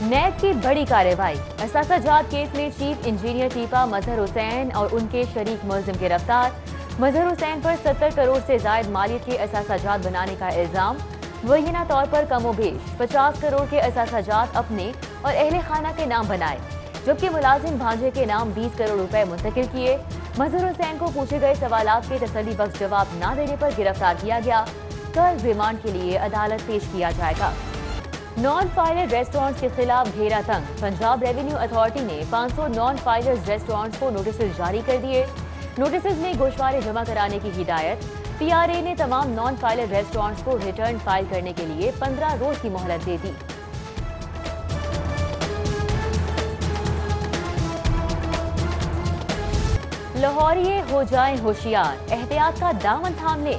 नैब की बड़ी कार्रवाई। असासाजात केस में चीफ इंजीनियर टीपा मजहर हुसैन और उनके शरीक मुलजिम गिरफ्तार। मजहर हुसैन पर 70 करोड़ से जायद मालियत के असासाजात बनाने का इल्जाम। मुबैना तौर पर कमोबेश 50 करोड़ के असासाजात अपने और अहले खाना के नाम बनाए, जबकि मुलाजिम भांजे के नाम 20 करोड़ रुपए मुंतकिल किए। मजहर हुसैन को पूछे गए सवालात के तसल्ली बख्श जवाब न देने पर गिरफ्तार किया गया। कल रिमांड के लिए अदालत पेश किया जाएगा। नॉन फाइलर रेस्टोरेंट्स के खिलाफ घेरा तंग। पंजाब रेवेन्यू अथॉरिटी ने 500 नॉन फाइलर्स रेस्टोरेंट्स को नोटिस जारी कर दिए। नोटिस में गोशवारे जमा कराने की हिदायत। पीआरए ने तमाम नॉन फाइलर रेस्टोरेंट्स को रिटर्न फाइल करने के लिए 15 रोज की मोहलत दे दी। लाहौरिये हो जाएं होशियार, एहतियात का दामन थाम ले।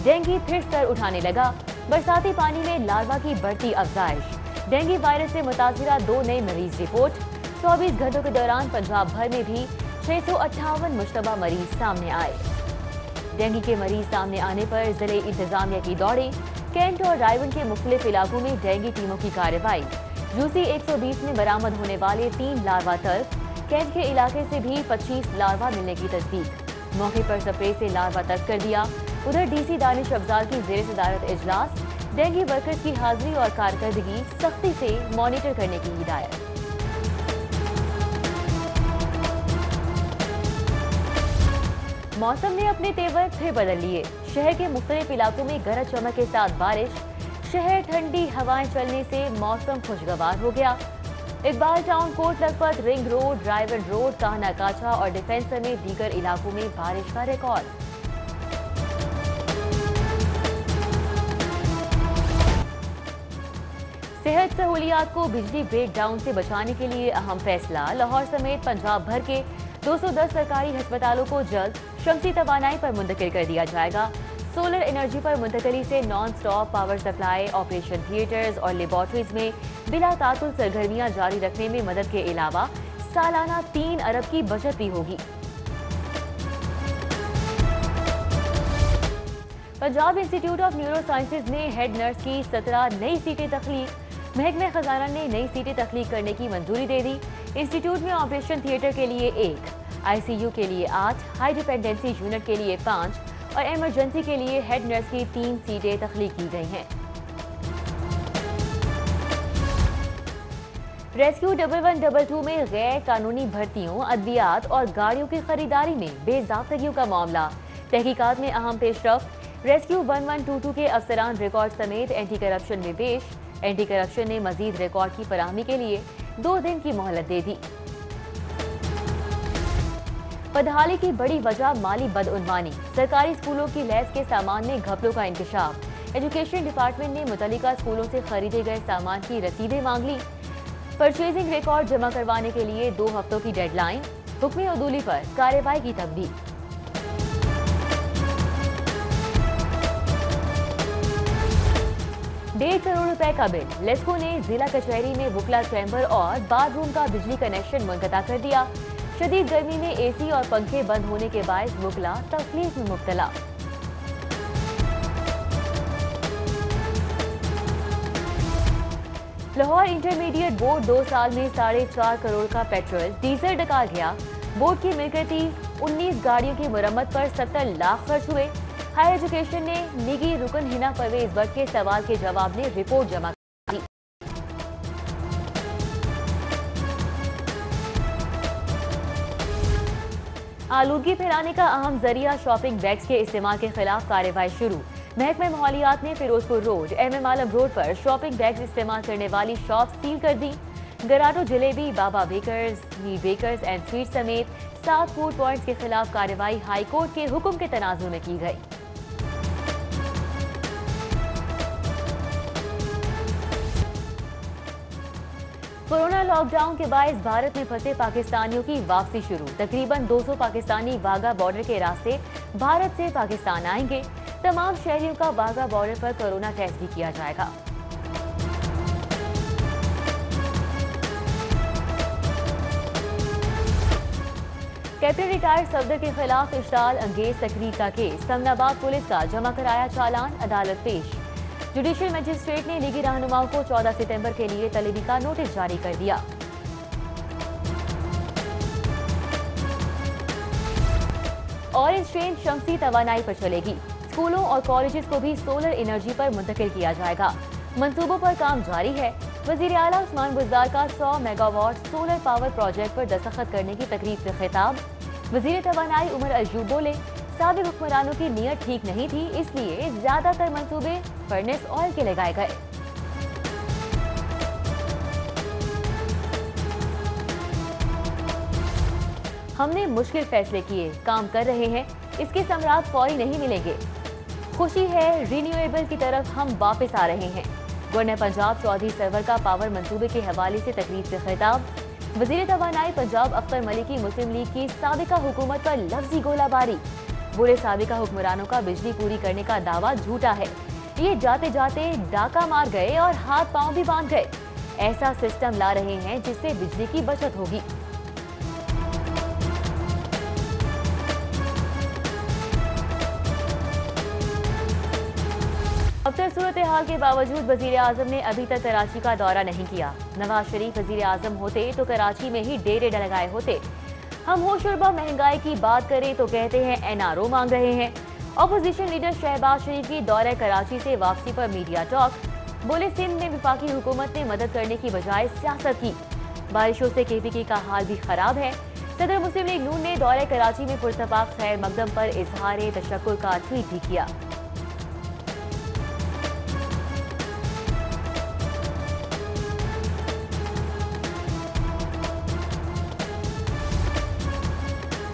डेंगू फिर सर उठाने लगा। बरसाती पानी में लार्वा की बढ़ती अफजाइश। डेंगू वायरस से मुतासिरा 2 नए मरीज रिपोर्ट। 24 घंटों के दौरान पंजाब भर में भी 658 मुश्तबा मरीज सामने आए। डेंगू के मरीज सामने आने पर जिले इंतजामिया की दौड़े। कैंट और रायवन के मुख्तलिफ इलाकों में डेंगू टीमों की कार्रवाई। यूसी 120 में बरामद होने वाले 3 लार्वा तल्फ। कैंट के इलाके से भी 25 लार्वा मिलने की तस्दीक। मौके पर स्प्रे से लार्वा तक कर दिया। उधर डीसी दानिश अफजाल की जेर सदारत इजलास। डेंगू वर्कर्स की हाजिरी और कारकर्दगी सख्ती से मॉनिटर करने की हिदायत। मौसम ने अपने तेवर फिर बदल लिए। शहर के मुख्तलिफ इलाकों में गरज चमक के साथ बारिश। शहर ठंडी हवाएं चलने से मौसम खुशगवार हो गया। Iqbal Town, Kot Lakhpat, ring road, driver road, Kahna Kacha और डिफेंस समेत दीगर इलाकों में बारिश का रिकॉर्ड। सेहत सहूलियात को बिजली ब्रेकडाउन से बचाने के लिए अहम फैसला। लाहौर समेत पंजाब भर के 210 सरकारी अस्पतालों को जल्द शमसी तवानाई पर मुंतकिल कर दिया जाएगा। सोलर एनर्जी पर मुंतकली से non stop power supply, operation theatres और लेबॉर्ट्रीज में बिला तातुल सरगर्मियां जारी रखने में मदद के अलावा सालाना 3 अरब की बचत भी होगी। Punjab institute of neuro sciences में हेड नर्स की 17 नई सीटें तख्लीक। महकमे खजाना ने नई सीटें तख्लीक करने की मंजूरी दे दी। इंस्टीट्यूट में ऑपरेशन थिएटर के लिए 1, आईसीयू के लिए 8, हाई डिपेंडेंसी यूनिट के लिए 5 और इमरजेंसी के लिए हेड नर्स की 3 सीटें तख्लीक की गई हैं। रेस्क्यू 1122 में गैर कानूनी भर्तियों, अद्वियात और गाड़ियों की खरीदारी में बेज़ाब्तगियों का मामला। तहकीकात में अहम पेशरफ। रेस्क्यू 1122 के अफसरान रिकॉर्ड समेत एंटी करप्शन में पेश। एंटी करप्शन ने मजीद रिकॉर्ड की फराहमी के लिए 2 दिन की मोहलत दे दी। बदहाली की बड़ी वजह माली बदउनवानी। सरकारी स्कूलों की लैब के सामान में घपलों का इंकशाफ। एजुकेशन डिपार्टमेंट ने मुतल्लिका स्कूलों से खरीदे गए सामान की रसीदें मांग ली। परचेजिंग रिकॉर्ड जमा करवाने के लिए 2 हफ्तों की डेडलाइन। हुक्म अदूली पर कार्रवाई की तब्दील। ₹1.5 करोड़ का बिल। लेस्को ने जिला कचहरी में वुकला चैम्बर और बाथरूम का बिजली कनेक्शन मुनक़ता कर दिया। शदीद गर्मी में एसी और पंखे बंद होने के बायस वुकला तकलीफ में मुब्तला। लाहौर इंटरमीडिएट बोर्ड 2 साल में 4.5 करोड़ का पेट्रोल डीजल डकाल गया। बोर्ड की मिलकती 19 गाड़ियों की मुरम्मत पर 70 लाख खर्च हुए। हायर एजुकेशन ने निगी रुकन हिना परवेज भट्ट के सवाल के जवाब में रिपोर्ट जमा की। आलूदगी फैलाने का अहम जरिया शॉपिंग बैग्स के इस्तेमाल के खिलाफ कार्रवाई शुरू। महकमे माहौलियात ने Ferozepur road, MM Alam road पर शॉपिंग बैग्स इस्तेमाल करने वाली शॉप सील कर दी। गराटो जलेबी, बाबा बेकर्स, नी बेकर्स एंड स्वीट समेत 7 फूड पॉइंट्स के खिलाफ कार्रवाई हाई कोर्ट के हुक्म के तनाजुर में की गई। कोरोना लॉकडाउन के बायस भारत में फंसे पाकिस्तानियों की वापसी शुरू। तकरीबन 200 पाकिस्तानी वाघा बॉर्डर के रास्ते भारत से पाकिस्तान आएंगे। तमाम शहरियों का वाघा बॉर्डर पर कोरोना टेस्ट भी किया जाएगा। कैप्टन रिटायर्ड सफदर के खिलाफ इश्ताल अंगेज तकरीर का केस। समनाबाद पुलिस का जमा कराया चालान, अदालत पेश। जुडिशियल मजिस्ट्रेट ने लीगी रहनुमाओं को 14 सितंबर के लिए तलबी का नोटिस जारी कर दिया। ऑरेंज ट्रेन शमसी तवानाई पर चलेगी। स्कूलों और कॉलेजेस को भी सोलर एनर्जी पर मुंतकिल किया जाएगा। मंसूबों पर काम जारी है। वजीर आला उस्मान बुज़दार का 100 मेगावाट सोलर पावर प्रोजेक्ट पर दस्तखत करने की तकरीब से खिताब। वजीर तवानाई उमर अयूब बोले, साबिक हुक्मरानों की नीयत ठीक नहीं थी, इसलिए ज्यादातर मंसूबे फर्नेस ऑयल के लगाए गए। हमने मुश्किल फैसले किए, काम कर रहे हैं, इसके समरात फौरी नहीं मिलेंगे। खुशी है, रिन्यूएबल की तरफ हम वापस आ रहे हैं। गवर्नर पंजाब चौधरी सरवर का पावर मंसूबे के हवाले से तकरीब से खिताब। वजीर तवानाई पंजाब अख्तर मलिकी मुस्लिम लीग की साबिका हुकूमत पर लफ्जी गोलाबारी। बोले, साबिका हुक्मरानों का बिजली पूरी करने का दावा झूठा है। ये जाते जाते डाका मार गए और हाथ पांव भी बांध गए। ऐसा सिस्टम ला रहे हैं जिससे बिजली की बचत होगी। अबतर सूरत हाल के बावजूद वजीर आजम ने अभी तक कराची का दौरा नहीं किया। नवाज शरीफ वजीर आजम होते तो कराची में ही डेरे लगाए होते। हम होशुरबा महंगाई की बात करें तो कहते हैं NRO मांग रहे हैं। अपोजिशन लीडर शहबाज शरीफ की दौरे कराची से वापसी पर मीडिया टॉक। बोले, सिंध में विफाकी हुकूमत ने मदद करने की बजाय सियासत की। बारिशों से KPK का हाल भी खराब है। सदर मुस्लिम लीग नून ने दौरे कराची में पुरतपाक खैर मकदम पर इजहार तशक्कुर का ट्वीट भी किया।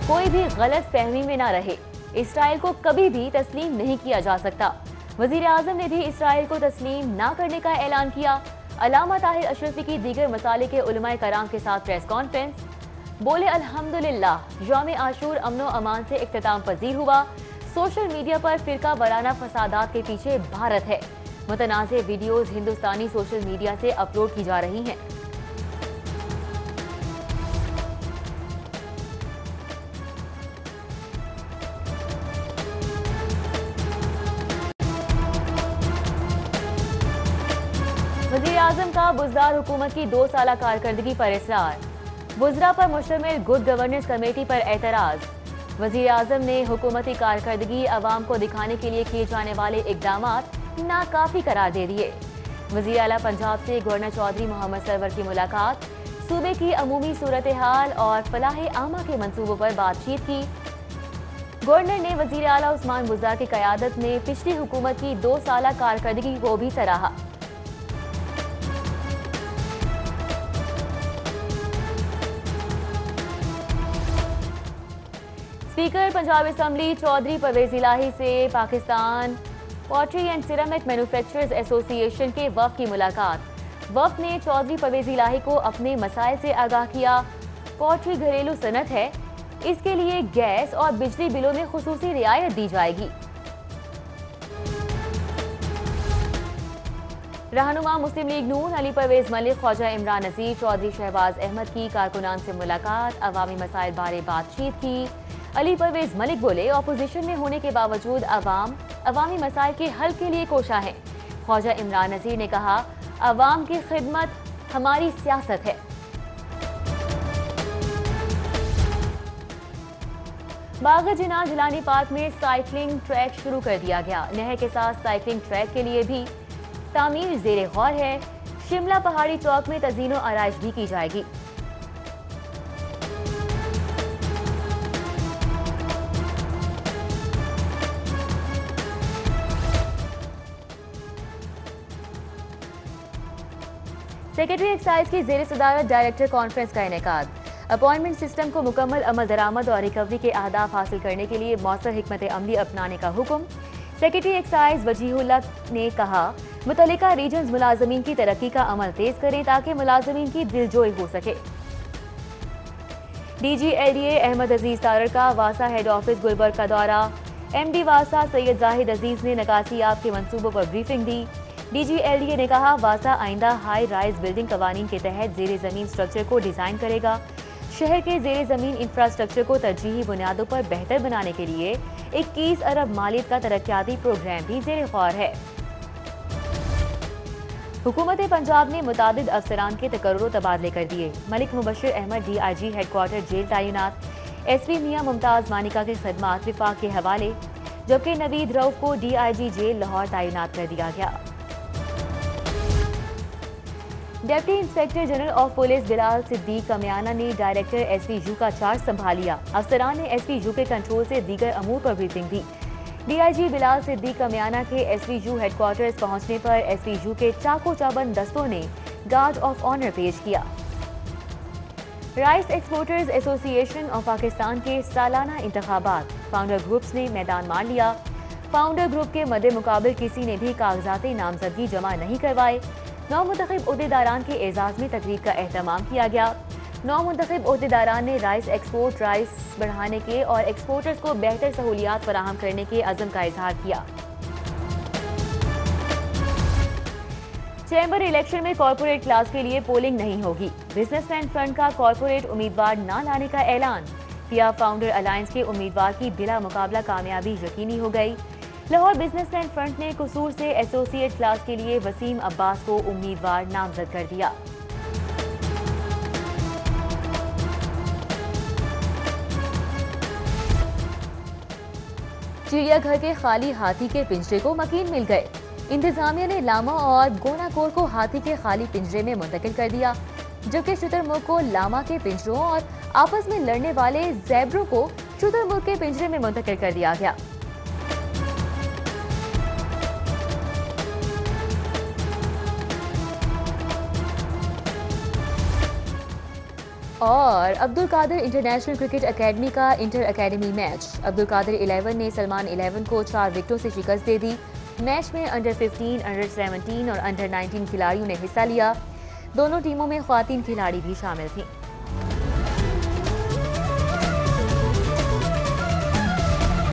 कोई भी गलत फहमी में ना रहे, इसराइल को कभी भी तस्लीम नहीं किया जा सकता। वजीर आजम ने भी इसराइल को तस्लीम ना करने का ऐलान किया। अल्लामा ताहिर अशरफी की दीगर मसाले के उलमाए कराम के साथ प्रेस कॉन्फ्रेंस। बोले, अल्हम्दुलिल्लाह, यौम आशूर अमनो अमान से इख्तिताम पजीर हुआ। सोशल मीडिया पर फिरका वाराना फसादात के पीछे भारत है। मुतनाज़े वीडियोज हिंदुस्तानी सोशल मीडिया से अपलोड की जा रही हैं। वज़ीर आज़म का बुज़दार हुकूमत की 2 साला कारकर्दगी पर इसरार। वुज़रा पर मुश्तमिल गुड गवर्नेंस कमेटी पर एतराज़। वज़ीर आज़म ने हुकूमती कारकर्दगी अवाम को दिखाने के लिए किए जाने वाले इक़दामात नाकाफ़ी करार दे दिए। वज़ीर आला पंजाब से गवर्नर चौधरी मोहम्मद सरवर की मुलाकात। सूबे की अमूमी सूरत हाल और फलाह आमा के मंसूबों पर बातचीत की। गवर्नर ने वज़ीर आला उस्मान बुज़दार की क़यादत में पिछली हुकूमत की 2 साला कारकर्दगी को भी सराहा। स्पीकर पंजाब असम्बली चौधरी परवेज इलाही से Pakistan pottery and ceramic manufacturers association के वफ़द की मुलाकात। वफ़द ने चौधरी परवेज इलाही को अपने मसाइल से आगाह किया। पॉटरी घरेलू सनत है, इसके लिए गैस और बिजली बिलों में खुसूसी रियायत दी जाएगी। रहनुमा मुस्लिम लीग नून अली परवेज मलिक ख्वाजा इमरान नज़ीर चौधरी शहबाज अहमद की कारकुनान से मुलाकात। अवामी मसाइल बारे बातचीत की। अली परवेज मलिक बोले, अपोजिशन में होने के बावजूद अवामी मसाइल के हल के लिए कोशा है। ख्वाजा इमरान नज़ीर ने कहा, अवाम की खिदमत हमारी सियासत है। बाग़ जिना जिलानी पार्क में साइकिलिंग ट्रैक शुरू कर दिया गया। नहर के साथ साइकिलिंग ट्रैक के लिए भी तामीर ज़ेरे गौर है। शिमला पहाड़ी चौक में तज़ीनो आराइश भी की जाएगी। सेक्रेटरी एक्साइज की ज़ेर सदारत डायरेक्टर कॉन्फ्रेंस का इनेकाद। अपॉइंटमेंट सिस्टम को मुकम्मल अमल दरामद और रिकवरी के अहदाफ हासिल करने के लिए मौसर हिकमत अमली अपनाने का हुक्म। सेक्रेटरी एक्साइज वजीहुल्लाह ने कहा, मुतल्लिका रीजन्स मुलाजमीन की तरक्की का अमल तेज करें ताकि मुलाजमीन की दिलजोई हो सके। DG LDA अहमद अजीज तारड़ का वासा हेड ऑफिस गुलबर्ग का दौरा। MD वासा सैयद जाहिद अजीज ने नकासियाब के मंसूबों पर ब्रीफिंग दी। DG LDA ने कहा, वासा आइंदा हाई राइज बिल्डिंग कवानीन के तहत जेर जमीन स्ट्रक्चर को डिजाइन करेगा। शहर के जेर जमीन इंफ्रास्ट्रक्चर को तरजीही बुनियादों पर बेहतर बनाने के लिए 21 अरब मालियत का तरक्याती प्रोग्राम भी जेर गौर है। हुकूमत पंजाब ने मुतादिद अफसरान के तकर्रुर तबादले कर दिए। Malik Mubashar Ahmed DIG headquarter jail तैनात, SP मियां मुमताज मानिका की खदमात विफाक के हवाले, जबकि नवीद रऊफ को DIG जेल लाहौर तैनात कर दिया गया। Deputy inspector general of police Bilal Siddique Kamiana ने डायरेक्टर SPU का चार्ज संभाल लिया। अफसरान ने SPU के कंट्रोल से दीगर अमूर पर ब्रीफिंग दी। DIG बिलाल सिद्दीक कमियाना के SPU हेडक्वार्टर्स पहुंचने पर SPU के चाको चाबंद दस्तों ने गार्ड ऑफ ऑनर पेश किया। Rice exporters association of Pakistan के सालाना इंतखाबात फाउंडर ग्रुप्स ने मैदान मार लिया। फाउंडर ग्रुप के मद्दे मुकाबल किसी ने भी कागजाती नामजदगी जमा नहीं करवाए। नौ मुंतखब ओहदेदारान के एजाज में तकरीब का एहतमाम किया गया। नौ मुंतखब ओहदेदारान ने राइस एक्सपोर्ट राइस बढ़ाने के और एक्सपोर्टर्स को बेहतर सहूलियात फराहम करने के अज़म का इजहार किया। चैम्बर इलेक्शन में कॉर्पोरेट क्लास के लिए पोलिंग नहीं होगी। बिजनेसमैन फ्रंट का कॉर्पोरेट उम्मीदवार न लाने का ऐलान। पिया फाउंडर अलायंस के उम्मीदवार की बिला मुकाबला कामयाबी यकीनी हो गई। लाहौर बिजनेसमैन फ्रंट ने कसूर से एसोसिएट क्लास के लिए वसीम अब्बास को उम्मीदवार नामजद कर दिया। चिड़ियाघर के खाली हाथी के पिंजरे को मकीन मिल गए। इंतजामिया ने लामा और गोनाकोर को हाथी के खाली पिंजरे में मुंतकिल कर दिया, जबकि शुतुरमुर्ग को लामा के पिंजरों और आपस में लड़ने वाले ज़ेब्रों को शुतुरमुर्ग के पिंजरे में मुंतकिल कर दिया गया। और Abdul Qadir international cricket academy का inter academy match. Abdul Qadir 11 ने सलमान 11 को 4 विकेटों से शिकस्त दे दी। मैच में अंडर 15, अंडर 17 और अंडर 19 खिलाड़ियों ने हिस्सा लिया। दोनों टीमों में ख्वातीन खिलाड़ी भी शामिल थीं।